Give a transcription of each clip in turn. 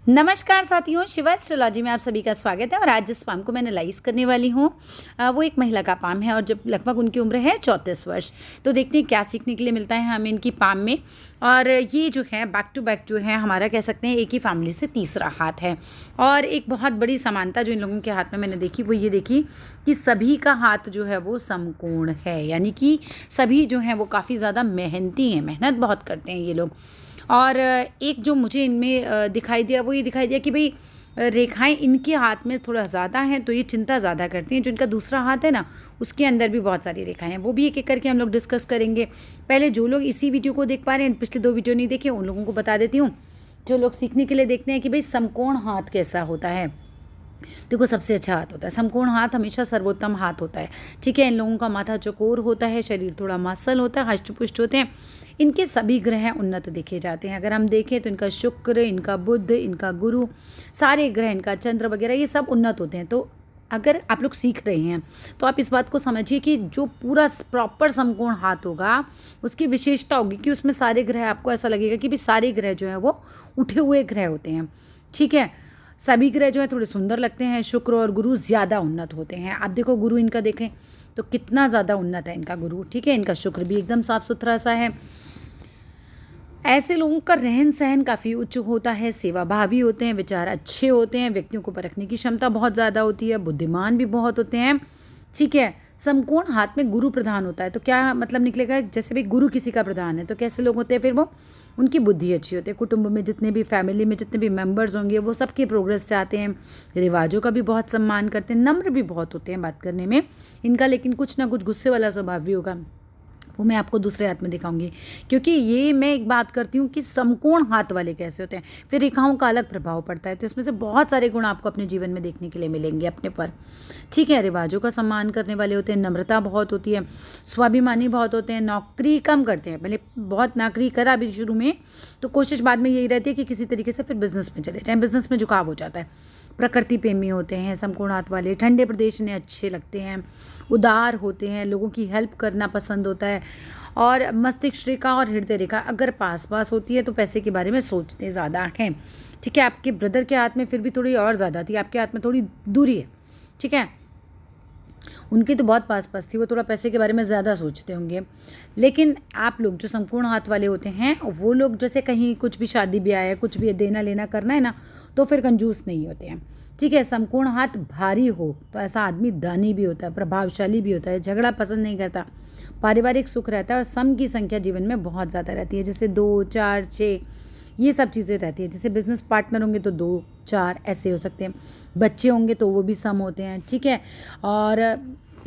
नमस्कार साथियों, शिवा एस्ट्रोलॉजी में आप सभी का स्वागत है। और आज जिस पाम को मैं एनालाइज करने वाली हूँ वो एक महिला का पाम है और जब लगभग उनकी उम्र है 34 वर्ष। तो देखते हैं क्या सीखने के लिए मिलता है हमें इनकी पाम में। और ये जो है बैक टू बैक जो है हमारा कह सकते हैं एक ही फैमिली से तीसरा हाथ है। और एक बहुत बड़ी समानता जो इन लोगों के हाथ में मैंने देखी वो ये देखी कि सभी का हाथ जो है वो समकोण है, यानी कि सभी जो हैं वो काफ़ी ज़्यादा मेहनती हैं, मेहनत बहुत करते हैं ये लोग। और एक जो मुझे इनमें दिखाई दिया वो ये दिखाई दिया कि भाई रेखाएं इनके हाथ में थोड़ा ज़्यादा हैं, तो ये चिंता ज़्यादा करती हैं। जो इनका दूसरा हाथ है ना, उसके अंदर भी बहुत सारी रेखाएं हैं, वो भी एक एक करके हम लोग डिस्कस करेंगे। पहले जो लोग इसी वीडियो को देख पा रहे हैं, पिछले 2 वीडियो नहीं देखे, उन लोगों को बता देती हूँ। जो लोग सीखने के लिए देखते हैं कि भाई समकोण हाथ कैसा होता है, देखो सबसे अच्छा हाथ होता है समकोण हाथ, हमेशा सर्वोत्तम हाथ होता है। ठीक है, इन लोगों का माथा चौकोर होता है, शरीर थोड़ा मांसल होता है, हष्ट-पुष्ट होते हैं। इनके सभी ग्रह उन्नत देखे जाते हैं। अगर हम देखें तो इनका शुक्र, इनका बुध, इनका गुरु, सारे ग्रह, इनका चंद्र वगैरह ये सब उन्नत होते हैं। तो अगर आप लोग सीख रहे हैं तो आप इस बात को समझिए कि जो पूरा प्रॉपर समकोण हाथ होगा उसकी विशेषता होगी कि उसमें सारे ग्रह, आपको ऐसा लगेगा कि भी सारे ग्रह जो हैं वो उठे हुए ग्रह होते हैं। ठीक है, सभी ग्रह जो है थोड़े सुंदर लगते हैं। शुक्र और गुरु ज़्यादा उन्नत होते हैं। आप देखो गुरु इनका देखें तो कितना ज़्यादा उन्नत है इनका गुरु। ठीक है, इनका शुक्र भी एकदम साफ सुथरा सा है। ऐसे लोगों का रहन सहन काफ़ी उच्च होता है, सेवाभावी होते हैं, विचार अच्छे होते हैं, व्यक्तियों को परखने की क्षमता बहुत ज़्यादा होती है, बुद्धिमान भी बहुत होते हैं। ठीक है, समकोण हाथ में गुरु प्रधान होता है तो क्या मतलब निकलेगा, जैसे भी गुरु किसी का प्रधान है तो कैसे लोग होते हैं फिर वो, उनकी बुद्धि अच्छी होती है। कुटुंब में जितने भी, फैमिली में जितने भी मेंबर्स होंगे वो सबकी प्रोग्रेस चाहते हैं, रिवाजों का भी बहुत सम्मान करते हैं, नम्र भी बहुत होते हैं बात करने में इनका। लेकिन कुछ ना कुछ गुस्से वाला स्वभाव भी होगा, वो मैं आपको दूसरे हाथ में दिखाऊंगी। क्योंकि ये मैं एक बात करती हूँ कि समकोण हाथ वाले कैसे होते हैं, फिर रेखाओं का अलग प्रभाव पड़ता है। तो इसमें से बहुत सारे गुण आपको अपने जीवन में देखने के लिए मिलेंगे अपने पर। ठीक है, रिवाजों का सम्मान करने वाले होते हैं, नम्रता बहुत होती है, स्वाभिमानी बहुत होते हैं, नौकरी कम करते हैं। पहले बहुत नौकरी करा भी शुरू में, तो कोशिश बाद में यही रहती है कि किसी तरीके से फिर बिजनेस में चले जाएँ, बिजनेस में झुकाव हो जाता है। प्रकृति प्रेमी होते हैं समकोण हाथ वाले, ठंडे प्रदेश इन्हें अच्छे लगते हैं, उदार होते हैं, लोगों की हेल्प करना पसंद होता है। और मस्तिष्क रेखा और हृदय रेखा अगर पास पास होती है तो पैसे के बारे में सोचते ज़्यादा हैं। ठीक है, आपके ब्रदर के हाथ में फिर भी थोड़ी और ज़्यादा थी, आपके हाथ में थोड़ी दूरी है। ठीक है, उनकी तो बहुत पास पास थी, वो थोड़ा पैसे के बारे में ज़्यादा सोचते होंगे। लेकिन आप लोग जो संपूर्ण हाथ वाले होते हैं वो लोग जैसे कहीं कुछ भी शादी ब्याह है, कुछ भी देना लेना करना है ना, तो फिर कंजूस नहीं होते हैं। ठीक है, संपूर्ण हाथ भारी हो तो ऐसा आदमी दानी भी होता है, प्रभावशाली भी होता है, झगड़ा पसंद नहीं करता, पारिवारिक सुख रहता है और सम की संख्या जीवन में बहुत ज़्यादा रहती है, जैसे 2, 4, 6 ये सब चीज़ें रहती है। जैसे बिजनेस पार्टनर होंगे तो 2, 4 ऐसे हो सकते हैं, बच्चे होंगे तो वो भी सम होते हैं। ठीक है, और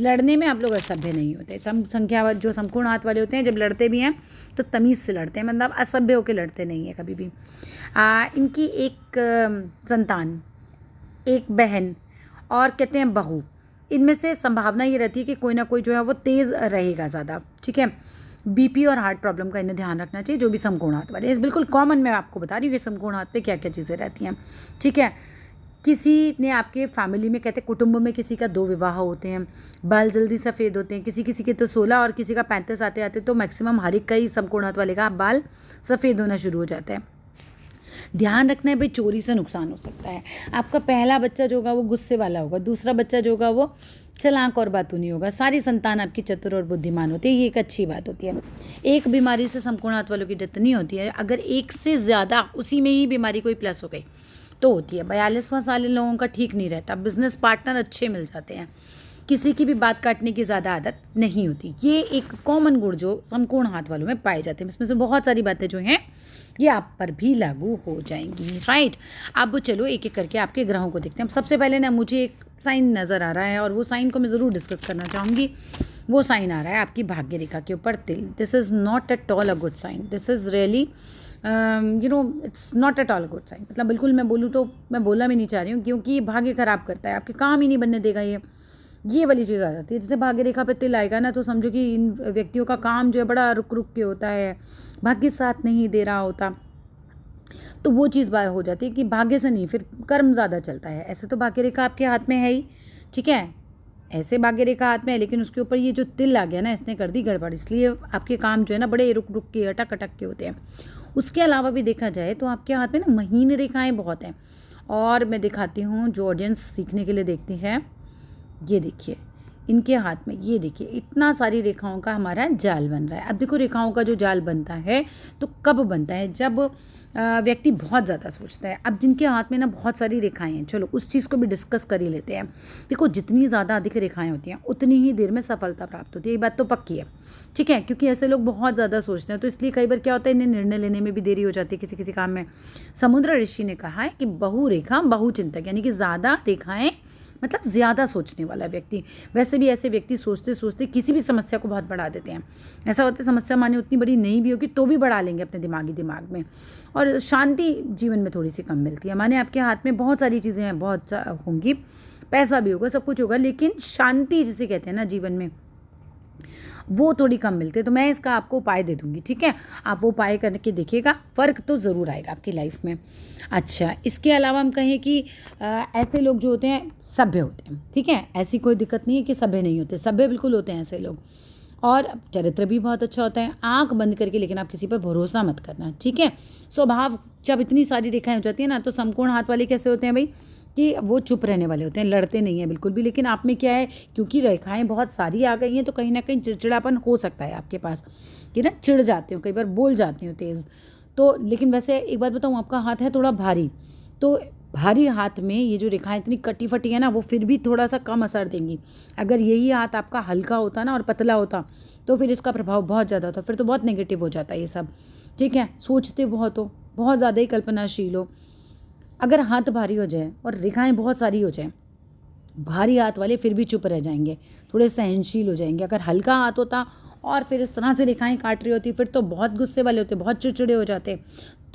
लड़ने में आप लोग असभ्य नहीं होते। सम संख्या जो समकोण हाथ वाले होते हैं जब लड़ते भी हैं तो तमीज़ से लड़ते हैं, मतलब असभ्य होकर लड़ते नहीं हैं कभी भी। इनकी एक संतान, एक बहन और कहते हैं बहू, इनमें से संभावना ये रहती है कि कोई ना कोई जो है वो तेज़ रहेगा ज़्यादा। ठीक है, बीपी और हार्ट प्रॉब्लम का इन्हें ध्यान रखना चाहिए जो भी समकोण हाथ वाले। इस बिल्कुल कॉमन मैं आपको बता रही हूँ कि समकोण हाथ पे क्या क्या चीज़ें रहती हैं। ठीक है, किसी ने आपके फैमिली में, कहते हैं कुटुंब में किसी का 2 विवाह होते हैं, बाल जल्दी सफ़ेद होते हैं, किसी किसी के तो 16 और किसी का 35 आते आते तो मैक्सिमम हर एक का ही समकोण हाथ वाले का बाल सफ़ेद होना शुरू हो जाता है। ध्यान रखना है भाई, चोरी से नुकसान हो सकता है। आपका पहला बच्चा जो होगा वो गुस्से वाला होगा, दूसरा बच्चा जो होगा वो चालाक और बातूनी होगा, सारी संतान आपकी चतुर और बुद्धिमान होती है, ये एक अच्छी बात होती है। एक बीमारी से समकोण हाथ वालों की डेथ नहीं होती है, अगर एक से ज़्यादा उसी में ही बीमारी कोई प्लस हो गई तो होती है। 42वां साल इन लोगों का ठीक नहीं रहता, बिजनेस पार्टनर अच्छे मिल जाते हैं, किसी की भी बात काटने की ज़्यादा आदत नहीं होती। ये एक कॉमन गुण जो समकोण हाथ वालों में पाए जाते हैं। इसमें से बहुत सारी बातें जो हैं ये आप पर भी लागू हो जाएंगी। राइट, अब चलो एक एक करके आपके ग्रहों को देखते हैं। सबसे पहले ना मुझे एक साइन नज़र आ रहा है और वो साइन को मैं ज़रूर डिस्कस करना चाहूँगी। वो साइन आ रहा है आपकी भाग्य रेखा के ऊपर तिल। This is not at all a good sign, this is really it's not at all a good sign. मतलब बिल्कुल मैं बोलूँ तो मैं बोलना भी नहीं चाह रही हूँ, क्योंकि ये भाग्य खराब करता है, आपके काम ही नहीं बनने देगा ये वाली चीज़ आ जाती है। जैसे भाग्य रेखा पे तिल आएगा ना तो समझो कि इन व्यक्तियों का काम जो है बड़ा रुक रुक के होता है, भाग्य साथ नहीं दे रहा होता, तो वो चीज़ हो जाती है कि भाग्य से नहीं, फिर कर्म ज़्यादा चलता है। ऐसे तो भाग्य रेखा आपके हाथ में है ही, ठीक है, ऐसे भाग्य रेखा हाथ में है, लेकिन उसके ऊपर ये जो तिल आ गया ना, इसने कर दी गड़बड़। इसलिए आपके काम जो है ना बड़े रुक रुक के, अटक अटक के होते हैं। उसके अलावा भी देखा जाए तो आपके हाथ में ना महीन रेखाएं बहुत हैं। और मैं दिखाती हूँ, जो ऑडियंस सीखने के लिए देखती है, ये देखिए इनके हाथ में, ये देखिए इतना सारी रेखाओं का हमारा जाल बन रहा है। अब देखो रेखाओं का जो जाल बनता है तो कब बनता है, जब व्यक्ति बहुत ज़्यादा सोचता है। अब जिनके हाथ में ना बहुत सारी रेखाएं हैं, चलो उस चीज़ को भी डिस्कस कर ही लेते हैं। देखो जितनी ज़्यादा अधिक रेखाएं होती हैं उतनी ही देर में सफलता प्राप्त होती है, ये बात तो पक्की है, ठीक है। क्योंकि ऐसे लोग बहुत ज़्यादा सोचते हैं, तो इसलिए कई बार क्या होता है, इन्हें निर्णय लेने में भी देरी हो जाती है किसी किसी काम में। समुद्र ऋषि ने कहा है कि बहुरेखा बहुचिंतक, यानी कि ज़्यादा रेखाएं मतलब ज़्यादा सोचने वाला व्यक्ति। वैसे भी ऐसे व्यक्ति सोचते सोचते किसी भी समस्या को बहुत बढ़ा देते हैं। ऐसा होता है समस्या माने उतनी बड़ी नहीं भी होगी तो भी बढ़ा लेंगे अपने दिमाग में, और शांति जीवन में थोड़ी सी कम मिलती है। माने आपके हाथ में बहुत सारी चीज़ें हैं, बहुत होंगी, पैसा भी होगा, सब कुछ होगा, लेकिन शांति जिसे कहते हैं ना जीवन में, वो थोड़ी कम मिलती है। तो मैं इसका आपको उपाय दे दूँगी, ठीक है। आप वो उपाय करके देखिएगा, फ़र्क तो ज़रूर आएगा आपकी लाइफ में। अच्छा, इसके अलावा हम कहें कि ऐसे लोग जो होते हैं सभ्य होते हैं, ठीक है। ऐसी कोई दिक्कत नहीं है कि सभ्य नहीं होते, सभ्य बिल्कुल होते हैं ऐसे लोग। और चरित्र भी बहुत अच्छा होता है। आँख बंद करके लेकिन आप किसी पर भरोसा मत करना, ठीक है। स्वभाव, जब इतनी सारी रेखाएं हो जाती हैं ना, तो समकोण हाथ वाले कैसे होते हैं भाई, कि वो चुप रहने वाले होते हैं, लड़ते नहीं हैं बिल्कुल भी। लेकिन आप में क्या है, क्योंकि रेखाएं बहुत सारी आ गई हैं तो कहीं ना कहीं चिड़चिड़ापन हो सकता है आपके पास, कि ना चिढ़ जाते हो, कई बार बोल जाती हो तेज़। तो लेकिन वैसे एक बात बताऊँ, आपका हाथ है थोड़ा भारी, तो भारी हाथ में ये जो रेखाएं इतनी कटी फटी है ना, वो फिर भी थोड़ा सा कम असर देंगी। अगर यही हाथ आपका हल्का होता ना और पतला होता तो फिर इसका प्रभाव बहुत ज़्यादा होता, फिर तो बहुत नेगेटिव हो जाता है ये सब, ठीक है। सोचते बहुत हो, बहुत ज़्यादा ही कल्पनाशील हो। अगर हाथ भारी हो जाए और रेखाएं बहुत सारी हो जाए, भारी हाथ वाले फिर भी चुप रह जाएंगे, थोड़े सहनशील हो जाएंगे। अगर हल्का हाथ होता और फिर इस तरह से रेखाएं काट रही होती, फिर तो बहुत गुस्से वाले होते, बहुत चिड़चिड़े हो जाते।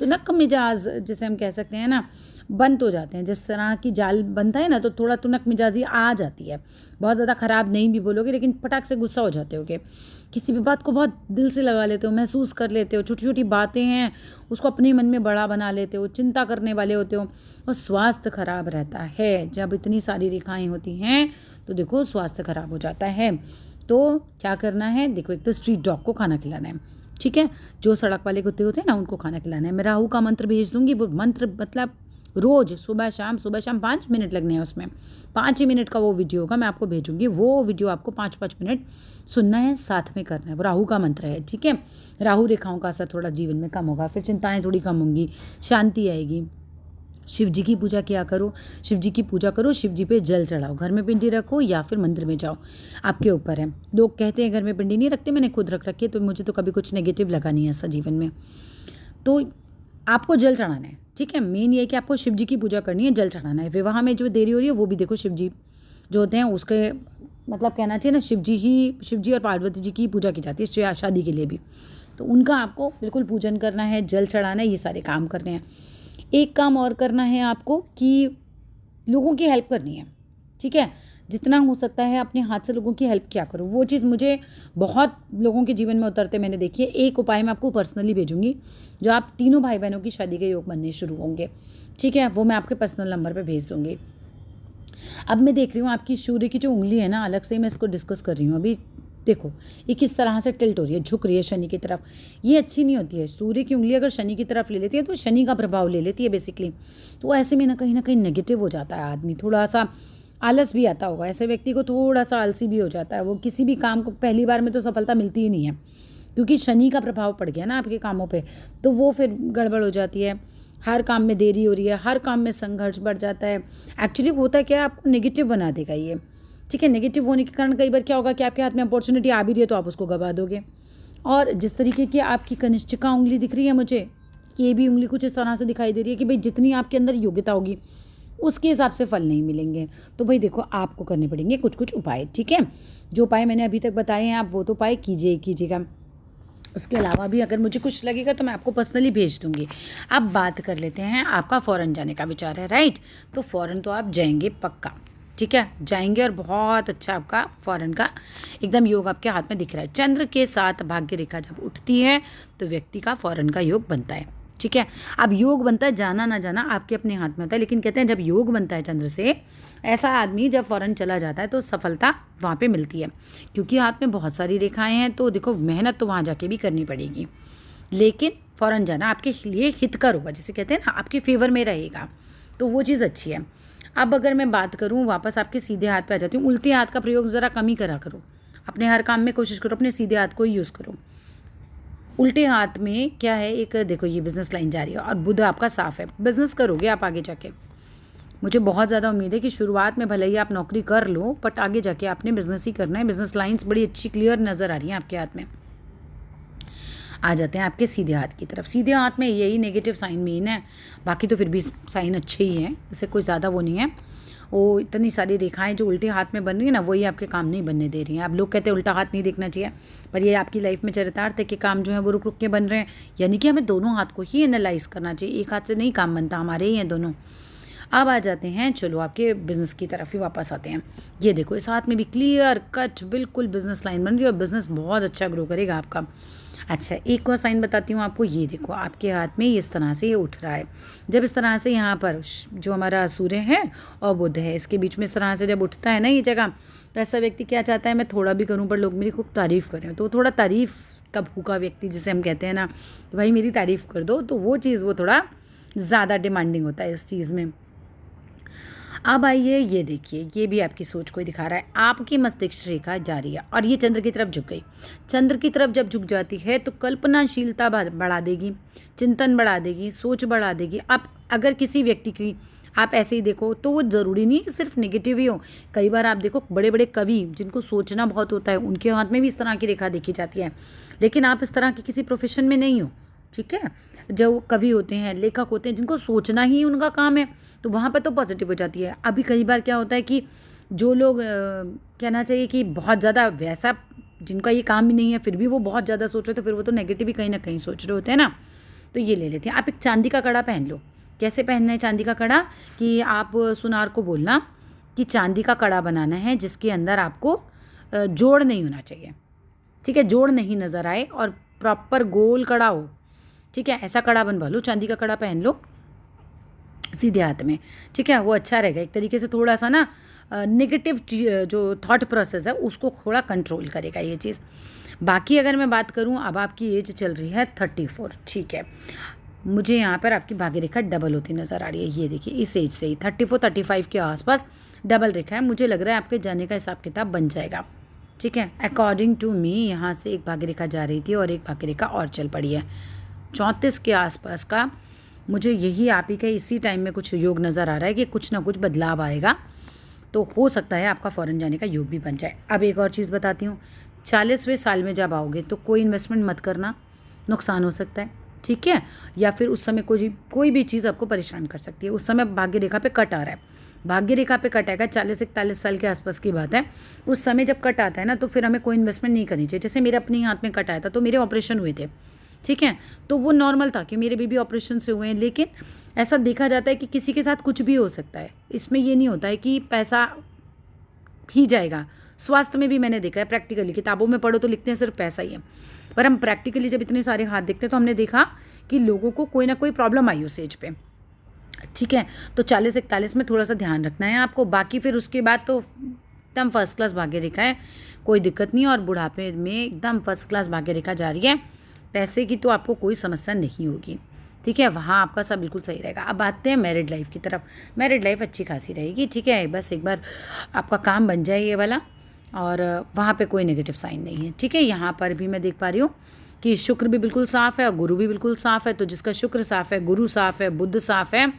तो नक मिजाज जिसे हम कह सकते हैं ना, बंद हो जाते हैं। जिस तरह की जाल बनता है ना, तो थोड़ा तुनक मिजाजी आ जाती है। बहुत ज़्यादा ख़राब नहीं भी बोलोगे, लेकिन फटाक से गुस्सा हो जाते होगे, किसी भी बात को बहुत दिल से लगा लेते हो, महसूस कर लेते हो, छोटी छोटी बातें हैं उसको अपने मन में बड़ा बना लेते हो, चिंता करने वाले होते हो। और स्वास्थ्य खराब रहता है जब इतनी सारी रेखाएं होती हैं, तो देखो स्वास्थ्य खराब हो जाता है। तो क्या करना है, देखो एक तो स्ट्रीट डॉग को खाना खिलाना है, ठीक है। जो सड़क वाले कुत्ते होते हैं ना, उनको खाना खिलाना है। मैं राहु का मंत्र भेज दूंगी, वो मंत्र मतलब रोज़ सुबह शाम 5 मिनट लगने हैं उसमें, 5 ही मिनट का वो वीडियो होगा, मैं आपको भेजूंगी। वो वीडियो आपको 5-5 मिनट सुनना है, साथ में करना है। वो राहु का मंत्र है, ठीक है। राहु रेखाओं का असर थोड़ा जीवन में कम होगा, फिर चिंताएं थोड़ी कम होंगी, शांति आएगी। शिव जी की पूजा किया करो, शिव जी की पूजा करो, शिव जी पे जल चढ़ाओ, घर में पिंडी रखो या फिर मंदिर में जाओ, आपके ऊपर है। लोग कहते हैं घर में पिंडी नहीं रखते, मैंने खुद रख रखी है, तो मुझे तो कभी कुछ नेगेटिव लगा नहीं है ऐसा जीवन में। तो आपको जल चढ़ाना है, ठीक है। मेन ये है कि आपको शिव जी की पूजा करनी है, जल चढ़ाना है। विवाह में जो देरी हो रही है वो भी देखो शिव जी जो होते हैं उसके मतलब कहना चाहिए ना, शिव जी और पार्वती जी की पूजा की जाती है शादी के लिए भी, तो उनका आपको बिल्कुल पूजन करना है, जल चढ़ाना है, ये सारे काम करने हैं। एक काम और करना है आपको कि लोगों की हेल्प करनी है, ठीक है। जितना हो सकता है अपने हाथ से लोगों की हेल्प किया करो। वो चीज़ मुझे बहुत लोगों के जीवन में उतरते मैंने देखी है। एक उपाय मैं आपको पर्सनली भेजूंगी, जो आप तीनों भाई बहनों की शादी के योग बनने शुरू होंगे, ठीक है। वो मैं आपके पर्सनल नंबर पे भेज दूंगी। अब मैं देख रही हूँ आपकी सूर्य की जो उंगली है ना, अलग से मैं इसको डिस्कस कर रही हूँ अभी। देखो ये किस तरह से टिल्ट हो रही है, झुक रही है शनि की तरफ। ये अच्छी नहीं होती है। सूर्य की उंगली अगर शनि की तरफ ले लेती है तो शनि का प्रभाव ले लेती है बेसिकली। तो ऐसे में ना कहीं नेगेटिव हो जाता है आदमी, थोड़ा सा आलस भी आता होगा ऐसे व्यक्ति को, थोड़ा सा आलसी भी हो जाता है वो। किसी भी काम को पहली बार में तो सफलता मिलती ही नहीं है, क्योंकि शनि का प्रभाव पड़ गया ना आपके कामों पे, तो वो फिर गड़बड़ हो जाती है। हर काम में देरी हो रही है, हर काम में संघर्ष बढ़ जाता है। एक्चुअली होता क्या है, आपको नेगेटिव बना देगा ये, ठीक है। नेगेटिव होने के कारण कई बार क्या होगा कि आपके हाथ में अपॉर्चुनिटी आ भी रही है तो आप उसको गवा दोगे। और जिस तरीके की आपकी कनिष्ठिका उंगली दिख रही है मुझे, ये भी उंगली कुछ इस तरह से दिखाई दे रही है कि भाई जितनी आपके अंदर योग्यता होगी उसके हिसाब से फल नहीं मिलेंगे। तो भाई देखो आपको करने पड़ेंगे कुछ उपाय, ठीक है। जो उपाय मैंने अभी तक बताए हैं आप वो तो उपाय कीजिएगा। उसके अलावा भी अगर मुझे कुछ लगेगा तो मैं आपको पर्सनली भेज दूंगी। अब बात कर लेते हैं, आपका फ़ॉरेन जाने का विचार है, राइट। तो फ़ॉरेन तो आप जाएंगे पक्का, ठीक है, जाएंगे और बहुत अच्छा आपका फ़ॉरेन का एकदम योग आपके हाथ में दिख रहा है। चंद्र के साथ भाग्य रेखा जब उठती है तो व्यक्ति का फ़ॉरेन का योग बनता है, ठीक है। अब योग बनता है, जाना ना जाना आपके अपने हाथ में होता है, लेकिन कहते हैं जब योग बनता है चंद्र से, ऐसा आदमी जब फ़ॉरेन चला जाता है तो सफलता वहाँ पे मिलती है, क्योंकि हाथ में बहुत सारी रेखाएं हैं। तो देखो मेहनत तो वहाँ जाके भी करनी पड़ेगी, लेकिन फ़ौरन जाना आपके लिए हितकर होगा, जिसे कहते हैं ना आपके फेवर में रहेगा, तो वो चीज़ अच्छी है। अब अगर मैं बात करूँ वापस आपके सीधे हाथ पे आ जाती हूँ। उल्टे हाथ का प्रयोग ज़रा कम ही करा करो, अपने हर काम में कोशिश करो अपने सीधे हाथ को ही यूज़ करो। उल्टे हाथ में क्या है, एक देखो ये बिज़नेस लाइन जा रही है और बुध आपका साफ है, बिज़नेस करोगे आप आगे जाके। मुझे बहुत ज़्यादा उम्मीद है कि शुरुआत में भले ही आप नौकरी कर लो, बट आगे जाके आपने बिज़नेस ही करना है। बिज़नेस लाइंस बड़ी अच्छी क्लियर नज़र आ रही हैं आपके हाथ में। आ जाते हैं आपके सीधे हाथ की तरफ। सीधे हाथ में यही नेगेटिव साइन मेन है, बाकी तो फिर भी साइन अच्छे ही हैं, इससे कोई ज़्यादा वो नहीं है। वो इतनी सारी रेखाएं जो उल्टे हाथ में बन रही है ना, वही आपके काम नहीं बनने दे रही हैं। अब लोग कहते हैं उल्टा हाथ नहीं देखना चाहिए, पर ये आपकी लाइफ में चरितार्थ है कि काम जो है वो रुक रुक के बन रहे हैं, यानी कि हमें दोनों हाथ को ही एनालाइज करना चाहिए। एक हाथ से नहीं काम बनता, हमारे ही हैं दोनों। अब आ जाते हैं, चलो आपके बिज़नेस की तरफ ही वापस आते हैं। ये देखो इस हाथ में भी क्लियर कट बिल्कुल बिज़नेस लाइन बन रही है और बिज़नेस बहुत अच्छा ग्रो करेगा आपका। अच्छा, एक और साइन बताती हूँ आपको। ये देखो आपके हाथ में इस तरह से ये उठ रहा है। जब इस तरह से यहाँ पर जो हमारा सूर्य है और बुध है, इसके बीच में इस तरह से जब उठता है ना ये जगह, तो ऐसा व्यक्ति क्या चाहता है, मैं थोड़ा भी करूँ पर लोग मेरी खूब तारीफ़ करें। तो थोड़ा तारीफ़ का भूखा व्यक्ति जिसे हम कहते हैं ना, तो भाई मेरी तारीफ़ कर दो, तो वो चीज़ वो थोड़ा ज़्यादा डिमांडिंग होता है इस चीज़ में। अब आइए ये देखिए, ये भी आपकी सोच को ही दिखा रहा है। आपकी मस्तिष्क रेखा जा रही है और ये चंद्र की तरफ झुक गई। चंद्र की तरफ जब झुक जाती है तो कल्पनाशीलता बढ़ा देगी, चिंतन बढ़ा देगी, सोच बढ़ा देगी। आप अगर किसी व्यक्ति की आप ऐसे ही देखो तो वो ज़रूरी नहीं कि सिर्फ नेगेटिव ही हो। कई बार आप देखो बड़े बड़े कवि जिनको सोचना बहुत होता है, उनके हाथ में भी इस तरह की रेखा देखी जाती है, लेकिन आप इस तरह के किसी प्रोफेशन में नहीं हो, ठीक है। जो कवि होते हैं, लेखक होते हैं, जिनको सोचना ही उनका काम है, तो वहाँ पर तो पॉजिटिव हो जाती है। अभी कई बार क्या होता है कि जो लोग कहना चाहिए कि बहुत ज़्यादा वैसा जिनका ये काम ही नहीं है, फिर भी वो बहुत ज़्यादा सोच रहे थे, फिर वो तो नेगेटिव ही कहीं ना कहीं सोच रहे होते हैं ना। तो ये ले लेते हैं। आप एक चांदी का कड़ा पहन लो। कैसे पहनना है चांदी का कड़ा, कि आप सुनार को बोलना कि चांदी का कड़ा बनाना है जिसके अंदर आपको जोड़ नहीं होना चाहिए, ठीक है, जोड़ नहीं नज़र आए और प्रॉपर गोल कड़ा हो, ठीक है। ऐसा कड़ा बनवा लो, चांदी का कड़ा पहन लो सीधे हाथ में, ठीक है। वो अच्छा रहेगा, एक तरीके से थोड़ा सा ना नेगेटिव जो थॉट प्रोसेस है उसको थोड़ा कंट्रोल करेगा ये चीज़। बाकी अगर मैं बात करूं, अब आपकी एज चल रही है 34, ठीक है। मुझे यहाँ पर आपकी भाग्य रेखा डबल होती नज़र आ रही है। ये देखिए इस एज से ही 34-35 के आसपास डबल रेखा है। मुझे लग रहा है आपके जाने का हिसाब किताब बन जाएगा, ठीक है। अकॉर्डिंग टू मी यहाँ से एक भाग्य रेखा जा रही थी और एक भाग्य रेखा और चल पड़ी है 34 के आसपास का। मुझे यही आप ही के इसी टाइम में कुछ योग नज़र आ रहा है कि कुछ ना कुछ बदलाव आएगा, तो हो सकता है आपका फ़ौरन जाने का योग भी बन जाए। अब एक और चीज़ बताती हूँ, 40वें साल में जब आओगे तो कोई इन्वेस्टमेंट मत करना, नुकसान हो सकता है, ठीक है। या फिर उस समय कोई भी चीज़ आपको परेशान कर सकती है। उस समय भाग्य रेखा पे कट आ रहा है, भाग्य रेखा पे कट आएगा 40-41 साल के आसपास की बात है। उस समय जब कट आता है ना, तो फिर हमें कोई इन्वेस्टमेंट नहीं करनी चाहिए। जैसे मेरे अपने हाथ में कट आया था तो मेरे ऑपरेशन हुए थे, ठीक है, तो वो नॉर्मल था कि मेरे बेबी ऑपरेशन से हुए हैं, लेकिन ऐसा देखा जाता है कि किसी के साथ कुछ भी हो सकता है। इसमें ये नहीं होता है कि पैसा ही जाएगा। स्वास्थ्य में भी मैंने देखा है प्रैक्टिकली, किताबों में पढ़ो तो लिखते हैं सिर्फ पैसा ही है, पर हम प्रैक्टिकली जब इतने सारे हाथ देखते हैं तो हमने देखा कि लोगों को कोई ना कोई प्रॉब्लम आई उस एज पे, ठीक है। तो 40-41 में थोड़ा सा ध्यान रखना है आपको। बाकी फिर उसके बाद तो एकदम फर्स्ट क्लास भाग्य रेखा है, कोई दिक्कत नहीं। और बुढ़ापे में एकदम फर्स्ट क्लास भाग्य रेखा जा रही है, पैसे की तो आपको कोई समस्या नहीं होगी, ठीक है। वहाँ आपका सब बिल्कुल सही रहेगा। अब आते हैं मैरिड लाइफ की तरफ। मैरिड लाइफ अच्छी खासी रहेगी, ठीक है। बस एक बार आपका काम बन जाए ये वाला, और वहाँ पे कोई नेगेटिव साइन नहीं है, ठीक है। यहाँ पर भी मैं देख पा रही हूँ कि शुक्र भी बिल्कुल साफ़ है और गुरु भी बिल्कुल साफ़ है। तो जिसका शुक्र साफ़ है, गुरु साफ़ है, बुध साफ़ है,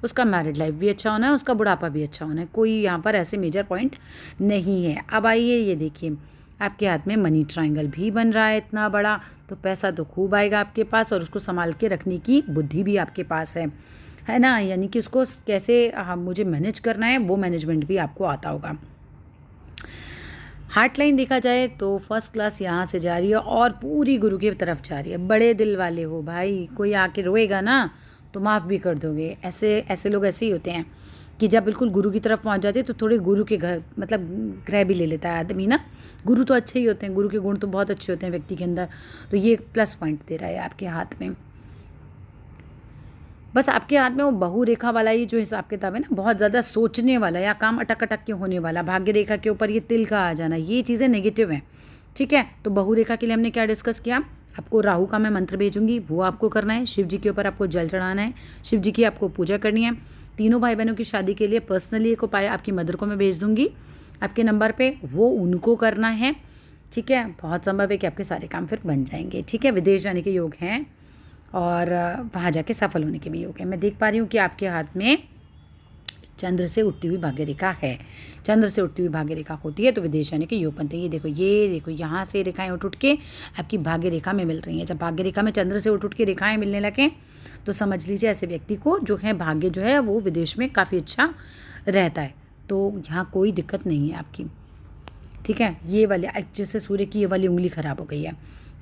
उसका मैरिड लाइफ भी अच्छा होना है, उसका बुढ़ापा भी अच्छा होना है। कोई यहाँ पर ऐसे मेजर पॉइंट नहीं है। अब आइए ये देखिए, आपके हाथ में मनी ट्रायंगल भी बन रहा है इतना बड़ा, तो पैसा तो खूब आएगा आपके पास और उसको संभाल के रखने की बुद्धि भी आपके पास है ना। यानी कि उसको कैसे मुझे मैनेज करना है, वो मैनेजमेंट भी आपको आता होगा। हार्ट लाइन देखा जाए तो फर्स्ट क्लास यहाँ से जा रही है और पूरी गुरु की तरफ जा रही है। बड़े दिल वाले हो भाई, कोई आके रोएगा ना तो माफ़ भी कर दोगे। ऐसे लोग ऐसे ही होते हैं कि जब बिल्कुल गुरु की तरफ पहुंच जाते हैं तो थोड़े गुरु के घर मतलब ग्रह भी ले लेता है आदमी ना। गुरु तो अच्छे ही होते हैं, गुरु के गुण तो बहुत अच्छे होते हैं व्यक्ति के अंदर, तो ये प्लस पॉइंट दे रहा है आपके हाथ में। बस आपके हाथ में वो बहु रेखा वाला ही जो हिसाब किताब है ना, बहुत ज़्यादा सोचने वाला या काम अटक अटक के होने वाला, भाग्य रेखा के ऊपर ये तिल का आ जाना, ये चीज़ें नेगेटिव हैं, ठीक है। तो बहु रेखा के लिए हमने क्या डिस्कस किया, आपको राहु का मैं मंत्र भेजूंगी, वो आपको करना है। शिव जी के ऊपर आपको जल चढ़ाना है, शिव जी की आपको पूजा करनी है। तीनों भाई बहनों की शादी के लिए पर्सनली एक उपाय आपकी मदर को मैं भेज दूंगी आपके नंबर पे, वो उनको करना है। ठीक है, बहुत संभव है कि आपके सारे काम फिर बन जाएंगे। ठीक है, विदेश जाने के योग हैं और वहाँ जाके सफल होने के भी योग हैं। मैं देख पा रही हूँ कि आपके हाथ में चंद्र से उठती हुई भाग्य रेखा है। चंद्र से उठती हुई भाग्य रेखा होती है तो विदेश जाने के योग बनते हैं। ये देखो यहाँ से रेखाएं उठ के आपकी भाग्य रेखा में मिल रही हैं। जब भाग्य रेखा में चंद्र से उठ के रेखाएं मिलने लगें तो समझ लीजिए ऐसे व्यक्ति को जो है भाग्य जो है वो विदेश में काफ़ी अच्छा रहता है। तो यहाँ कोई दिक्कत नहीं है आपकी। ठीक है, ये वाले जैसे सूर्य की ये वाली उंगली ख़राब हो गई है।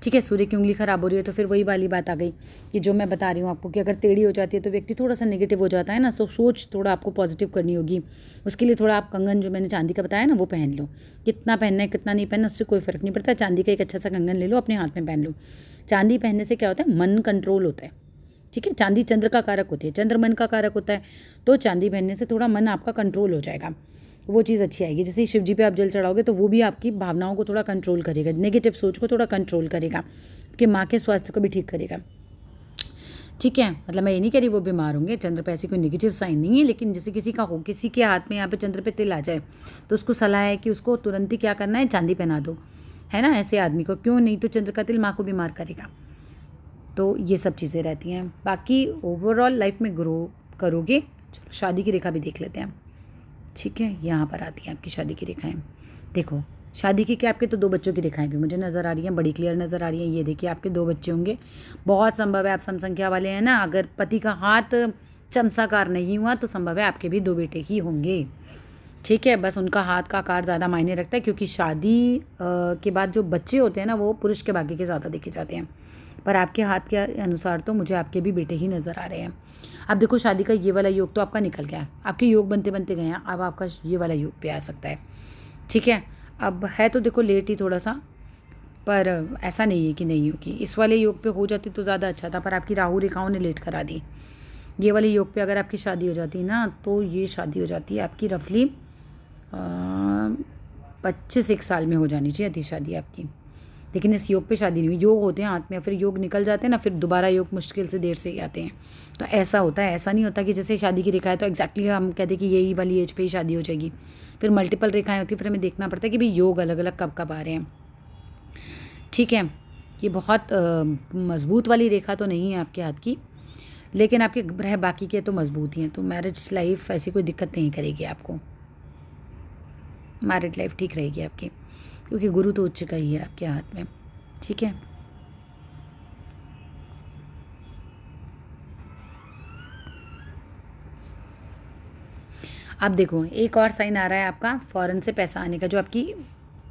ठीक है, सूर्य की उंगली ख़राब हो रही है तो फिर वही वाली बात आ गई कि जो मैं बता रही हूँ आपको कि अगर टेढ़ी हो जाती है तो व्यक्ति थोड़ा सा नेगेटिव हो जाता है ना। सो सोच थोड़ा आपको पॉजिटिव करनी होगी। उसके लिए थोड़ा आप कंगन जो मैंने चांदी का बताया ना वो पहन लो। कितना पहनना है कितना नहीं पहनना उससे कोई फ़र्क नहीं पड़ता। चांदी का एक अच्छा सा कंगन ले लो, अपने हाथ में पहन लो। चांदी पहनने से क्या होता है, मन कंट्रोल होता है। ठीक है, चांदी चंद्र का कारक होती है, चंद्र मन का कारक होता है। तो चांदी पहनने से थोड़ा मन आपका कंट्रोल हो जाएगा, वो चीज़ अच्छी आएगी। जैसे ही शिव जी पे आप जल चढ़ाओगे तो वो भी आपकी भावनाओं को थोड़ा कंट्रोल करेगा, नेगेटिव सोच को थोड़ा कंट्रोल करेगा, आपके माँ के स्वास्थ्य को भी ठीक करेगा। ठीक है, मतलब मैं ये नहीं कह रही वो बीमार होंगे, चंद्र पे ऐसी कोई नेगेटिव साइन नहीं है। लेकिन जैसे किसी का हो, किसी के हाथ में यहाँ पे चंद्र पे तिल आ जाए तो उसको सलाह है कि उसको तुरंत ही क्या करना है, चांदी पहना दो, है ना, ऐसे आदमी को। क्यों नहीं तो चंद्र का तिल माँ को बीमार करेगा। तो ये सब चीज़ें रहती हैं। बाकी ओवरऑल लाइफ में ग्रो करोगे। चलो शादी की रेखा भी देख लेते हैं। ठीक है, यहाँ पर आती हैं आपकी शादी की रेखाएं। देखो शादी की क्या, आपके तो 2 बच्चों की रेखाएं भी मुझे नज़र आ रही हैं, बड़ी क्लियर नज़र आ रही हैं। ये देखिए आपके 2 बच्चे होंगे, बहुत संभव है आप सम संख्या वाले हैं ना। अगर पति का हाथ चमत्कार नहीं हुआ तो संभव है आपके भी 2 बेटे ही होंगे। ठीक है, बस उनका हाथ का आकार ज़्यादा मायने रखता है क्योंकि शादी के बाद जो बच्चे होते हैं ना वो पुरुष के भाग्य के ज़्यादा देखे जाते हैं। पर आपके हाथ के अनुसार तो मुझे आपके भी बेटे ही नज़र आ रहे हैं। अब देखो शादी का ये वाला योग तो आपका निकल गया, आपके योग बनते बनते गए हैं, अब आपका ये वाला योग पे आ सकता है। ठीक है, अब है तो देखो लेट ही थोड़ा सा, पर ऐसा नहीं है कि नहीं होगी। इस वाले योग पे हो जाती तो ज़्यादा अच्छा था, पर आपकी राहु रेखाओं ने लेट करा दी। ये वाले योग पे अगर आपकी शादी हो जाती ना तो ये शादी हो जाती है आपकी रफली 25 साल में हो जानी चाहिए थी शादी आपकी। लेकिन इस योग पे शादी नहीं हुई। योग होते हैं हाथ में, फिर योग निकल जाते हैं ना, फिर दोबारा योग मुश्किल से देर से ही आते हैं। तो ऐसा होता है, ऐसा नहीं होता कि जैसे शादी की रेखा है तो एग्जैक्टली हम कहते हैं कि यही वाली एज पे ही शादी हो जाएगी। फिर मल्टीपल रेखाएं होती हैं, फिर हमें देखना पड़ता है कि भाई योग अलग अलग कब कब आ रहे हैं। ठीक है, ये बहुत मजबूत वाली रेखा तो नहीं है आपके हाथ की, लेकिन आपके ग्रह बाकी के तो मजबूत ही हैं। तो मैरिज लाइफ ऐसी कोई दिक्कत नहीं करेगी आपको, मैरिड लाइफ ठीक रहेगी आपकी, क्योंकि गुरु तो उच्च का ही है आपके हाथ में। ठीक है, अब देखो एक और साइन आ रहा है आपका फॉरेन से पैसा आने का, जो आपकी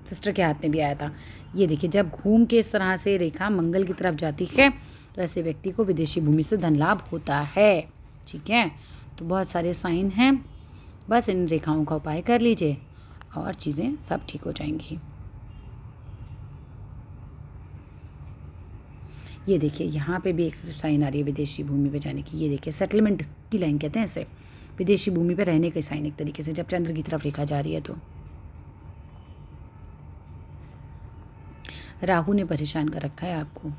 सिस्टर के हाथ में भी आया था। ये देखिए जब घूम के इस तरह से रेखा मंगल की तरफ जाती है तो ऐसे व्यक्ति को विदेशी भूमि से धन लाभ होता है। ठीक है, तो बहुत सारे साइन हैं, बस इन रेखाओं का उपाय कर लीजिए और चीज़ें सब ठीक हो जाएंगी। ये देखिए यहाँ पे भी एक साइन आ रही है विदेशी भूमि पे जाने की। ये देखिए सेटलमेंट की लाइन कहते हैं इसे, विदेशी भूमि पे रहने के साइन एक तरीके से, जब चंद्र की तरफ रेखा जा रही है तो। राहु ने परेशान कर रखा है आपको।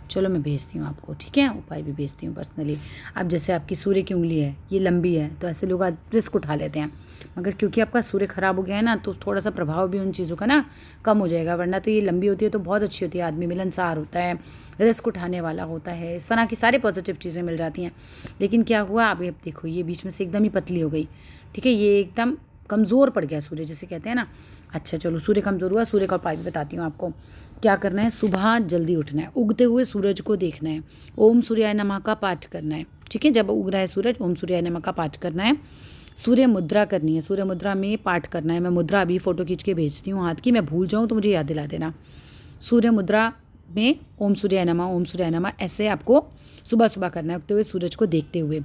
चलो मैं भेजती हूँ आपको, ठीक है, उपाय भी भेजती हूँ पर्सनली। अब जैसे आपकी सूर्य की उंगली है, ये लंबी है, तो ऐसे लोग आज रिस्क उठा लेते हैं, मगर क्योंकि आपका सूर्य खराब हो गया है ना तो थोड़ा सा प्रभाव भी उन चीज़ों का ना कम हो जाएगा। वरना तो ये लंबी होती है तो बहुत अच्छी होती है, आदमी मिलनसार होता है, रिस्क उठाने वाला होता है, इस तरह की सारी पॉजिटिव चीज़ें मिल जाती हैं। लेकिन क्या हुआ, आप ये देखो ये बीच में से एकदम ही पतली हो गई। ठीक है, ये एकदम कमज़ोर पड़ गया सूर्य, जिसे कहते हैं ना। अच्छा चलो, सूर्य कमज़ोर हुआ, सूर्य का उपाय भी बताती हूँ आपको। क्या करना है, सुबह जल्दी उठना है, उगते हुए सूरज को देखना है, ओम सूर्याय नमः का पाठ करना है। ठीक है, जब उग रहा है सूरज, ओम सूर्याय नमः का पाठ करना है। सूर्य मुद्रा करनी है, सूर्य मुद्रा में पाठ करना है। मैं मुद्रा अभी फ़ोटो खींच के भेजती हूँ हाथ की, मैं भूल जाऊँ तो मुझे याद दिला देना। सूर्य मुद्रा में ओम सूर्याय नमः ऐसे आपको सुबह सुबह करना है, उगते हुए सूरज को देखते हुए।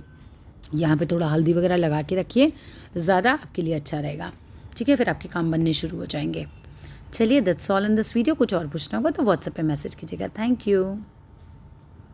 यहाँ पे थोड़ा हल्दी वगैरह लगा के रखिए, ज़्यादा आपके लिए अच्छा रहेगा। ठीक है, फिर आपके काम बनने शुरू हो जाएंगे। चलिए, that's all in this video. कुछ और पूछना होगा तो व्हाट्सएप पे मैसेज कीजिएगा। Thank you.